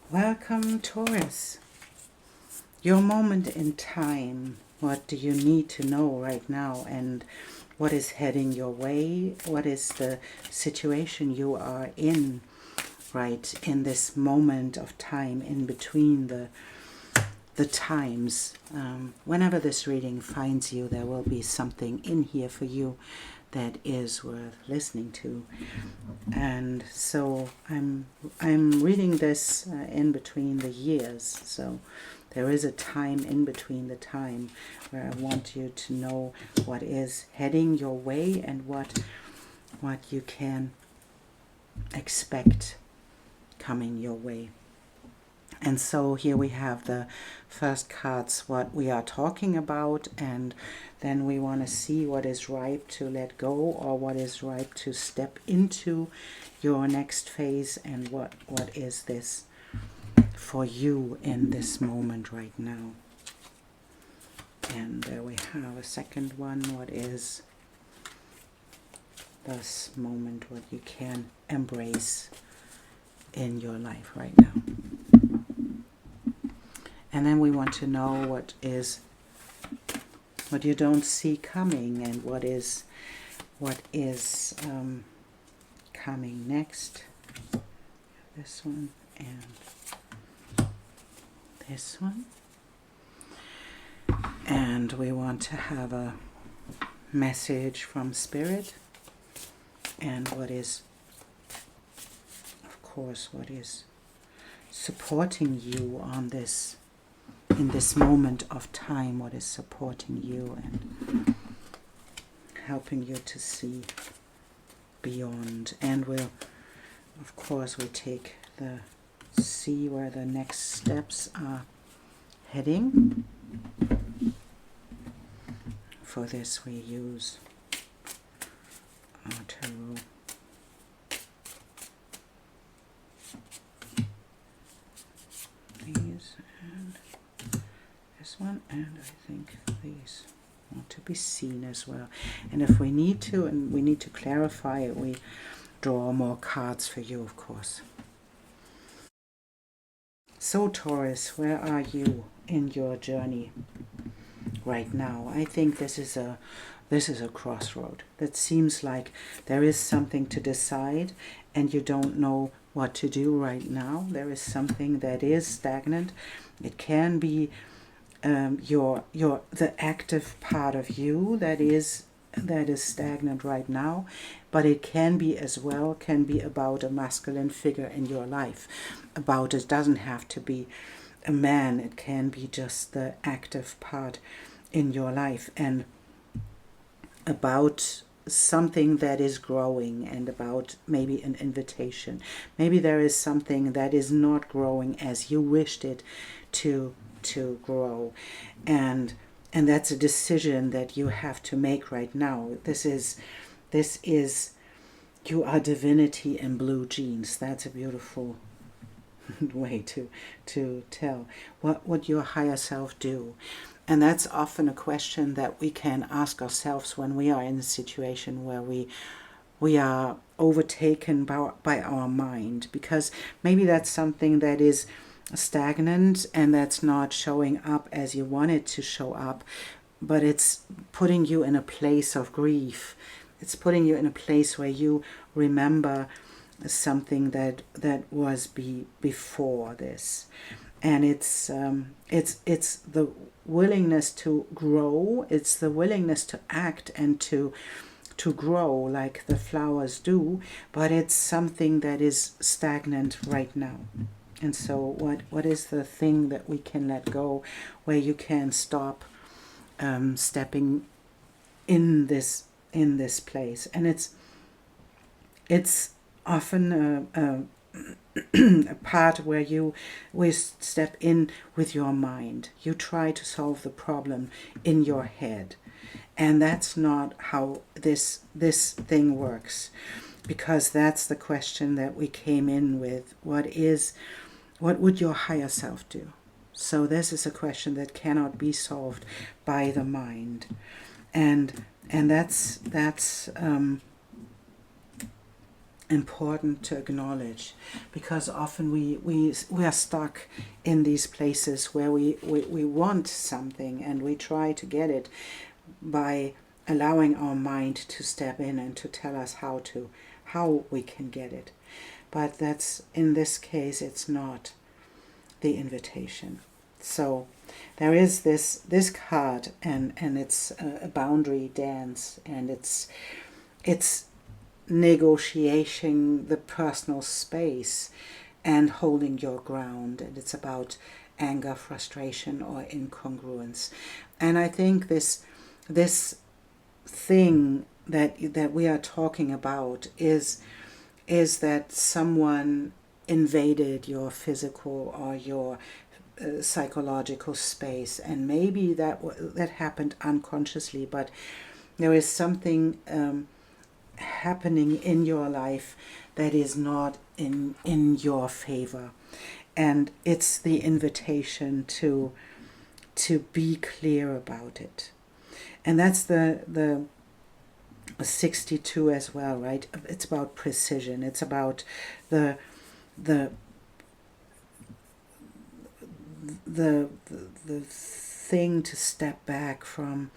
Welcome, Taurus. Your moment in time. What do you need to know right now? And what is heading your way? What is the situation you are in right in this moment of time, in between the times? Whenever this reading finds you, there will be something in here for you that is worth listening to. And so I'm reading this in between the years, so there is a time in between the time where I want you to know what is heading your way and what you can expect coming your way. And so here we have the first cards, what we are talking about, and then we want to see what is ripe to let go or what is ripe to step into your next phase, and what is this for you in this moment right now. And there we have a second one, what is this moment, what you can embrace in your life right now. And then we want to know what you don't see coming, and what is coming next. This one and this one. And we want to have a message from Spirit, and what is, of course, what is supporting you on this, in this moment of time, what is supporting you and helping you to see beyond. And we'll, of course, we take the see where the next steps are heading. For this we use our tarot. These and this one, and I think these want to be seen as well. And if we need to, and we need to clarify it, we draw more cards for you, of course. So Taurus, where are you in your journey right now? I think this is a crossroad. That seems like there is something to decide and you don't know what to do right now. There is something that is stagnant. It can be the active part of you that is stagnant right now, but it can be as well, can be about a masculine figure in your life. About, it doesn't have to be a man, it can be just the active part in your life, and about something that is growing, and about maybe an invitation. Maybe there is something that is not growing as you wished it to grow, and that's a decision that you have to make right now. This is you are divinity in blue jeans. That's a beautiful way to tell what would your higher self do. And that's often a question that we can ask ourselves when we are in a situation where we are overtaken by our mind, because maybe that's something that is stagnant and that's not showing up as you want it to show up, but it's putting you in a place of grief. It's putting you in a place where you remember something that was before this, and it's the willingness to grow. It's the willingness to act and to grow like the flowers do, but it's something that is stagnant right now. And so what is the thing that we can let go, where you can stop stepping in this place? And it's often a part where we step in with your mind. You try to solve the problem in your head, and that's not how this thing works, because that's the question that we came in with. What would your higher self do? So this is a question that cannot be solved by the mind, and that's important to acknowledge, because often we are stuck in these places where we want something and we try to get it by allowing our mind to step in and to tell us how we can get it. But that's, in this case, it's not the invitation. So there is this card, and it's a boundary dance, and it's negotiating the personal space and holding your ground, and it's about anger, frustration, or incongruence. And I think this thing that we are talking about is that someone invaded your physical or your psychological space, and maybe that happened unconsciously, but there is something happening in your life that is not in your favor, and it's the invitation to be clear about it. And that's the 62 as well, right? It's about precision. It's about the thing to step back from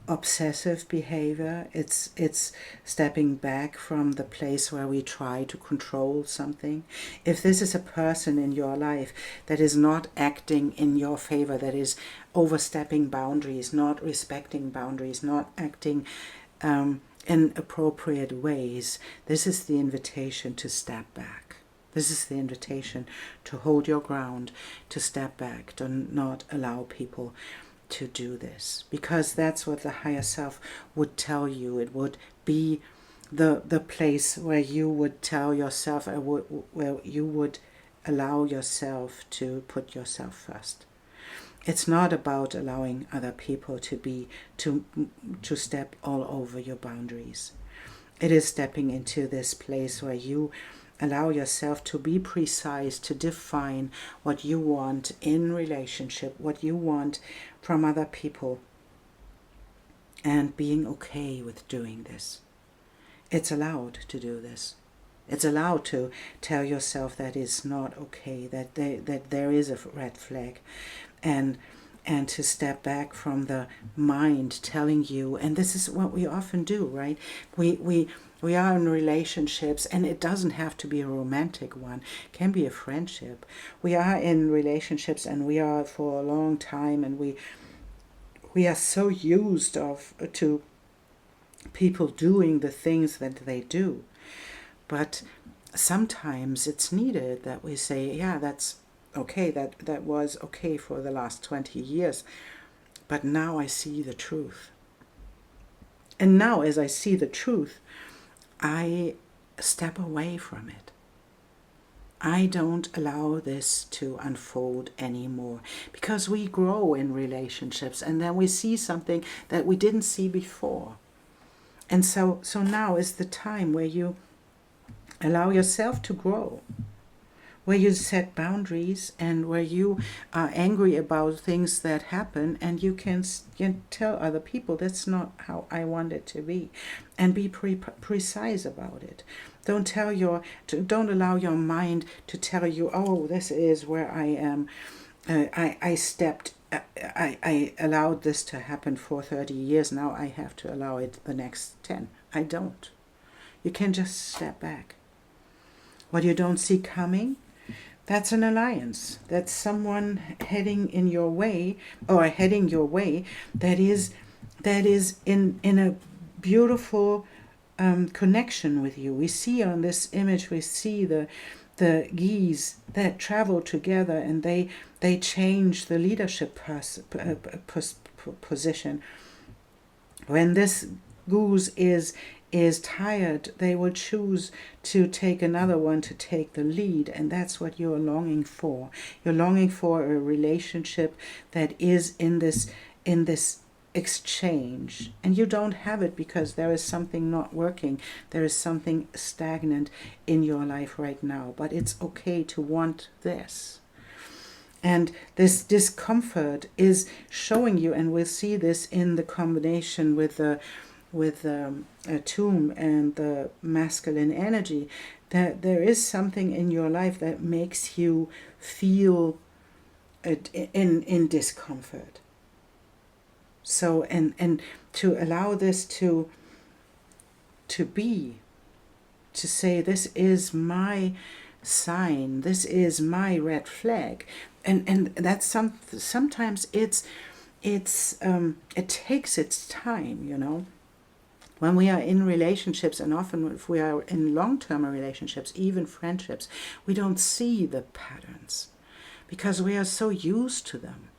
obsessive behavior. It's stepping back from the place where we try to control something. If this is a person in your life that is not acting in your favor, that is overstepping boundaries, not respecting boundaries, not acting in appropriate ways, this is the invitation to step back. This is the invitation to hold your ground, to step back, to not allow people to do this, because that's what the higher self would tell you. It would be the place where you would tell yourself, where you would allow yourself to put yourself first. It's not about allowing other people to step all over your boundaries. It is stepping into this place where you allow yourself to be precise, to define what you want in relationship, what you want from other people, and being okay with doing this. It's allowed to do this. It's allowed to tell yourself that it's not okay, that there is a red flag, and to step back from the mind telling you, and this is what we often do, right? We are in relationships, and it doesn't have to be a romantic one. It can be a friendship. We are in relationships, and we are for a long time, and we are so used to people doing the things that they do. But sometimes it's needed that we say, yeah, that's okay, that was okay for the last 20 years, but now I see the truth. And now, as I see the truth, I step away from it. I don't allow this to unfold anymore, because we grow in relationships, and then we see something that we didn't see before. And so now is the time where you allow yourself to grow, where you set boundaries, and where you are angry about things that happen, and you can tell other people, that's not how I want it to be, and be precise about it. Don't allow your mind to tell you, oh, this is where I am. I allowed this to happen for 30 years. Now I have to allow it the next 10. I don't. You can just step back. What you don't see coming, that's an alliance. That's someone heading in your way, or heading your way, that is in a beautiful connection with you. We see on this image, we see the geese that travel together, and they change the leadership position. When this goose is tired, they will choose to take another one to take the lead, and that's what you're longing for. You're longing for a relationship that is in this exchange, and you don't have it because there is something not working. There is something stagnant in your life right now, but it's okay to want this. And this discomfort is showing you, and we'll see this in the combination with the a tomb and the masculine energy, that there is something in your life that makes you feel in discomfort. So and to allow this to be, to say, this is my sign, this is my red flag, and that's sometimes it takes its time, you know. When we are in relationships, and often if we are in long-term relationships, even friendships, we don't see the patterns because we are so used to them.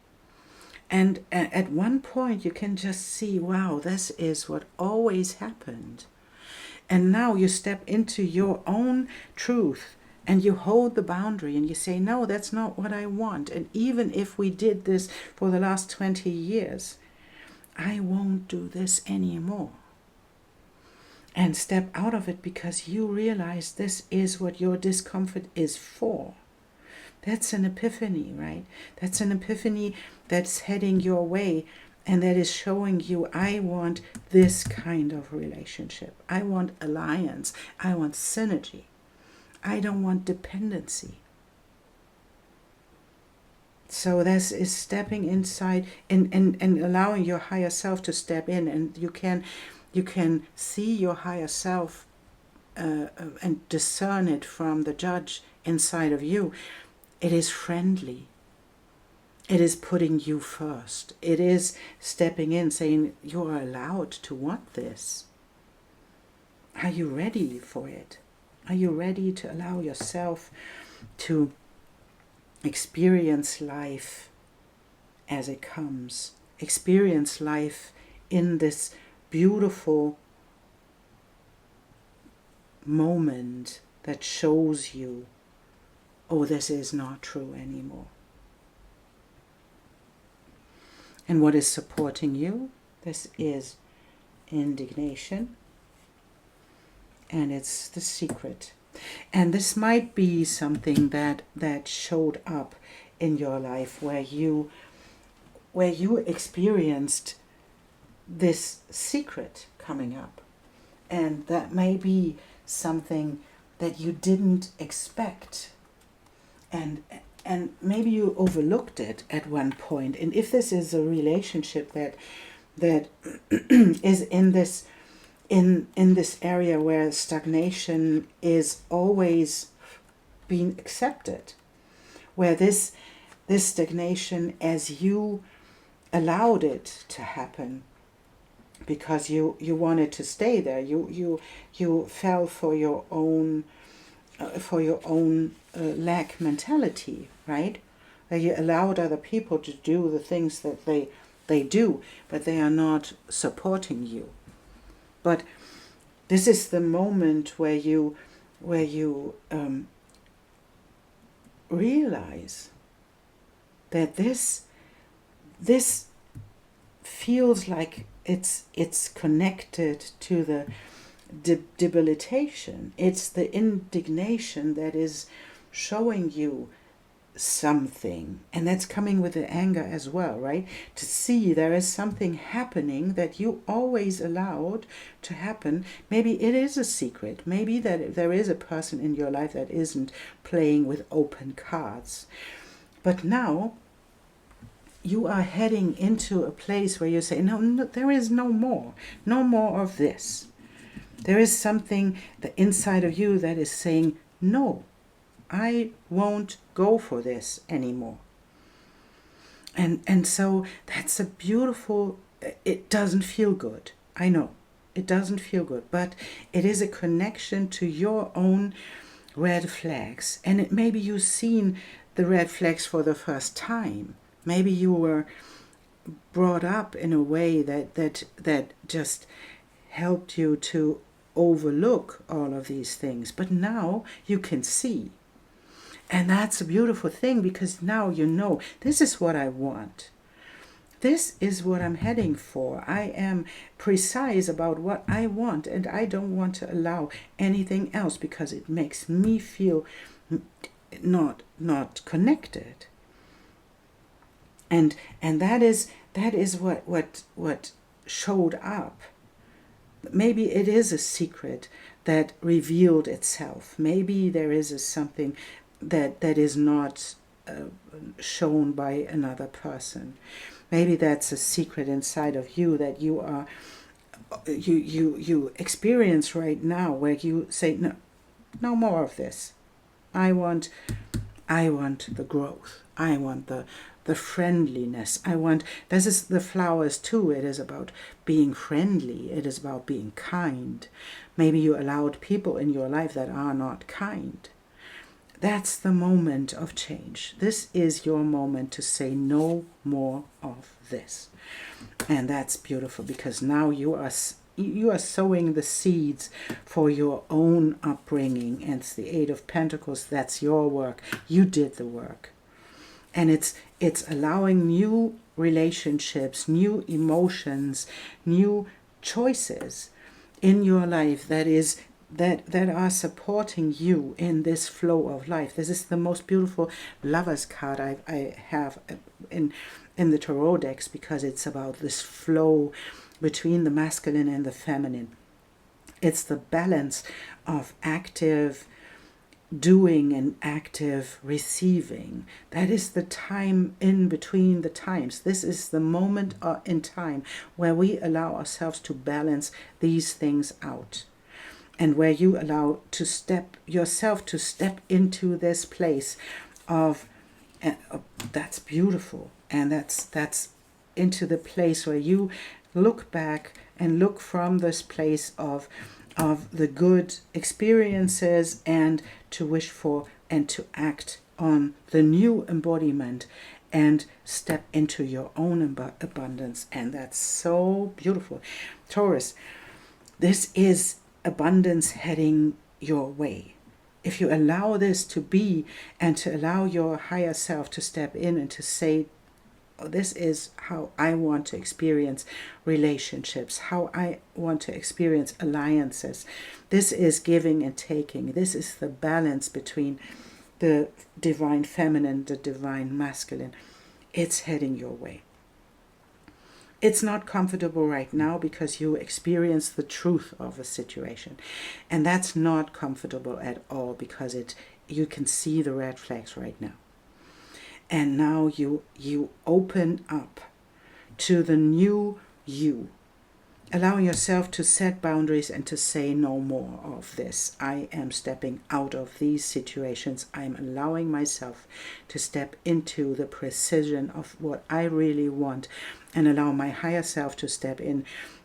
And at one point you can just see, wow, this is what always happened. And now you step into your own truth and you hold the boundary and you say, no, that's not what I want. And even if we did this for the last 20 years, I won't do this anymore. And step out of it because you realize this is what your discomfort is for. That's an epiphany, right? That's an epiphany that's heading your way, and that is showing you, I want this kind of relationship. I want alliance. I want synergy. I don't want dependency. So this is stepping inside and allowing your higher self to step in, and you can see your higher self and discern it from the judge inside of you. It is friendly. It is putting you first. It is stepping in, saying, you are allowed to want this. Are you ready for it? Are you ready to allow yourself to experience life as it comes? Experience life in this beautiful moment that shows you, oh, this is not true anymore. And what is supporting you? This is indignation. And it's the secret. And this might be something that showed up in your life where you experienced this secret coming up. And that may be something that you didn't expect. And maybe you overlooked it at one point. And if this is a relationship that is in this area where stagnation is always being accepted, where this stagnation, as you allowed it to happen because you wanted to stay there, you fell for your own lack mentality, right? That you allowed other people to do the things that they do, but they are not supporting you. But this is the moment where you realize that this feels like it's connected to the debilitation. It's the indignation that is showing you something, and that's coming with the anger as well, right? To see there is something happening that you always allowed to happen. Maybe it is a secret. Maybe that there is a person in your life that isn't playing with open cards. But now you are heading into a place where you say, no, there is no more of this. There is something inside of you that is saying, no, I won't go for this anymore. And so that's a beautiful, it doesn't feel good. I know, it doesn't feel good, but it is a connection to your own red flags. And maybe you've seen the red flags for the first time. Maybe you were brought up in a way that just helped you to overlook all of these things. But now you can see. And that's a beautiful thing, because now you know, this is what I want. This is what I'm heading for. I am precise about what I want, and I don't want to allow anything else because it makes me feel not connected. And that is what showed up maybe it is a secret that revealed itself. Maybe there is something that is not shown by another person. Maybe that's a secret inside of you that you experience right now, where you say, no, no more of this. I want the growth. I want the friendliness. This is the flowers too. It is about being friendly. It is about being kind. Maybe you allowed people in your life that are not kind. That's the moment of change. This is your moment to say no more of this. And that's beautiful, because now you are sowing the seeds for your own upbringing. And it's the Eight of Pentacles. That's your work. You did the work. And it's allowing new relationships, new emotions, new choices in your life that are supporting you in this flow of life. This is the most beautiful Lovers card I have in the Tarot decks, because it's about this flow between the masculine and the feminine. It's the balance of active doing and active receiving. That is the time in between the times. This is the moment in time where we allow ourselves to balance these things out, and where you allow yourself to step into this place of that's beautiful. And that's into the place where you look back and look from this place of the good experiences, and to wish for and to act on the new embodiment and step into your own abundance. And that's so beautiful. Taurus, this is abundance heading your way. If you allow this to be, and to allow your higher self to step in and to say, oh, this is how I want to experience relationships, how I want to experience alliances. This is giving and taking. This is the balance between the divine feminine, the divine masculine. It's heading your way. It's not comfortable right now, because you experience the truth of a situation. And that's not comfortable at all, because you can see the red flags right now. And now you open up to the new you, allowing yourself to set boundaries and to say no more of this. I am stepping out of these situations. I'm allowing myself to step into the precision of what I really want, and allow my higher self to step in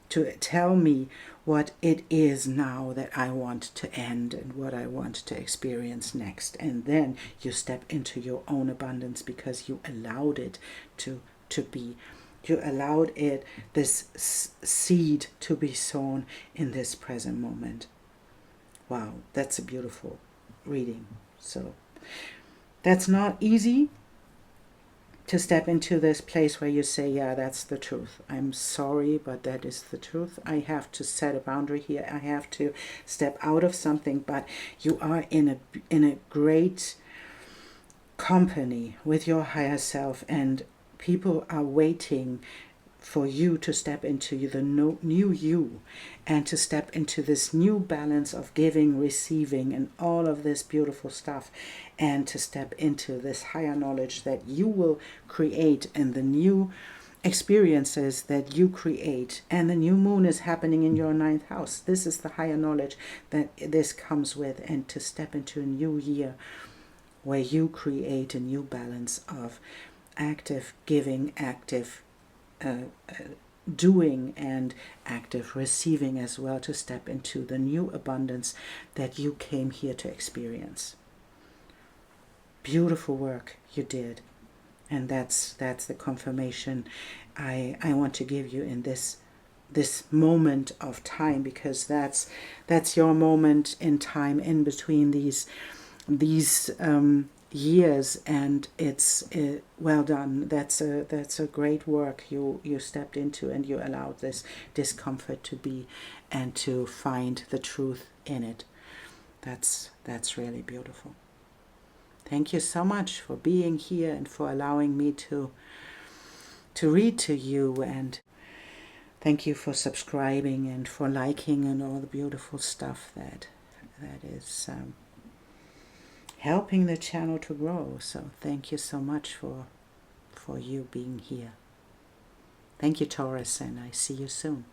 to tell me what it is now that I want to end and what I want to experience next. And then you step into your own abundance, because you allowed it to be. You allowed this seed to be sown in this present moment. Wow, that's a beautiful reading. So that's not easy, to step into this place where you say, yeah, that's the truth. I'm sorry, but that is the truth. I have to set a boundary here. I have to step out of something. But you are in a great company with your higher self, and people are waiting for you to step into the new you, and to step into this new balance of giving, receiving, and all of this beautiful stuff, and to step into this higher knowledge that you will create, and the new experiences that you create. And the new moon is happening in your 9th house. This is the higher knowledge that this comes with, and to step into a new year where you create a new balance of active giving, active doing, and active receiving as well, to step into the new abundance that you came here to experience. Beautiful work you did, and that's the confirmation I want to give you in this moment of time, because that's your moment in time in between these years, and it's well done. That's a great work you stepped into, and you allowed this discomfort to be, and to find the truth in it. That's really beautiful. Thank you so much for being here and for allowing me to read to you. And Thank you for subscribing and for liking and all the beautiful stuff that is helping the channel to grow. So thank you so much for you being here. Thank you, Taurus, and I see you soon.